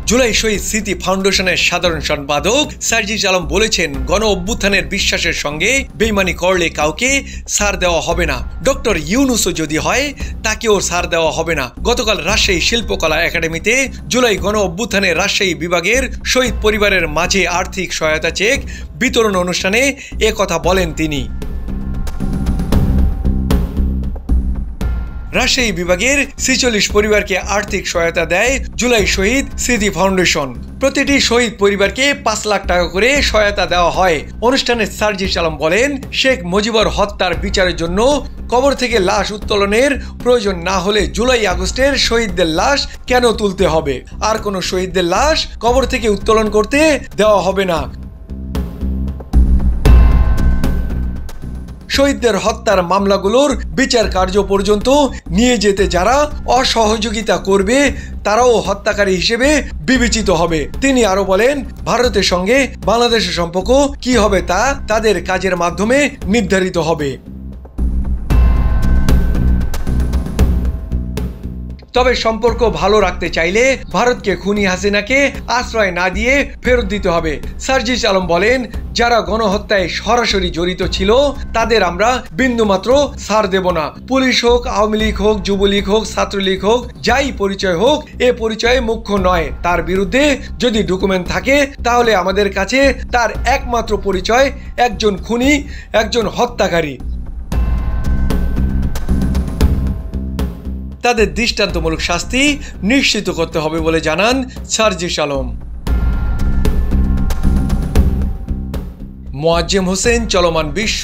জুলাই শহীদ স্মৃতি ফাউন্ডেশনের সাধারণ সম্পাদক সার্জিস আলম বলেছেন, গণ অভ্যুত্থানের বিশ্বাসের সঙ্গে বেইমানি করলে কাউকে ছাড় দেওয়া হবে না। ডক্টর ইউনূসও যদি হয় তাকেও ছাড় দেওয়া হবে না। গতকাল রাজশাহী শিল্পকলা একাডেমিতে জুলাই গণ অভ্যুত্থানের রাজশাহী বিভাগের শহীদ পরিবারের মাঝে আর্থিক সহায়তা চেক বিতরণ অনুষ্ঠানে একথা বলেন তিনি। রাজশাহী বিভাগের ৪৬ পরিবারকে আর্থিক সহায়তা দেয় জুলাই শহীদ স্মৃতি ফাউন্ডেশন। প্রতিটি শহীদ পরিবারকে ৫ লাখ টাকা করে সহায়তা দেওয়া হয়। অনুষ্ঠানে সার্জিস আলম বলেন, শেখ মুজিবুর হত্যার বিচারের জন্য কবর থেকে লাশ উত্তোলনের প্রয়োজন না হলে জুলাই আগস্টের শহীদদের লাশ কেন তুলতে হবে? আর কোনো শহীদদের লাশ কবর থেকে উত্তোলন করতে দেওয়া হবে না। শহীদদের হত্যার মামলাগুলোর বিচার কার্য পর্যন্ত নিয়ে যেতে যারা অসহযোগিতা করবে তারাও হত্যাকারী হিসেবে বিবেচিত হবে। তিনি আরো বলেন, ভারতের সঙ্গে বাংলাদেশের সম্পর্ক কি হবে তা তাদের কাজের মাধ্যমে নির্ধারিত হবে। তবে সম্পর্ক ভালো রাখতে চাইলে ভারতকে খুনি হাসিনাকে আশ্রয় না দিয়ে ফেরত দিতে হবে। সার্জিস আলম বলেন, যারা গণহত্যায় সরাসরি জড়িত ছিল তাদের আমরা বিন্দুমাত্র ছাড় দেব না। পুলিশ হোক, আওয়ামী লীগ হোক, যুবলীগ হোক, ছাত্রলীগ হোক, যাই পরিচয় হোক, এ পরিচয় মুখ্য নয়। তার বিরুদ্ধে যদি ডকুমেন্ট থাকে তাহলে আমাদের কাছে তার একমাত্র পরিচয় একজন খুনি, একজন হত্যাকারী। তাদের দৃষ্টান্তমূলক শাস্তি নিশ্চিত করতে হবে বলে জানান সার্জিস আলম। মোয়াজ্জেম হোসেন, চলমান বিশ্ব।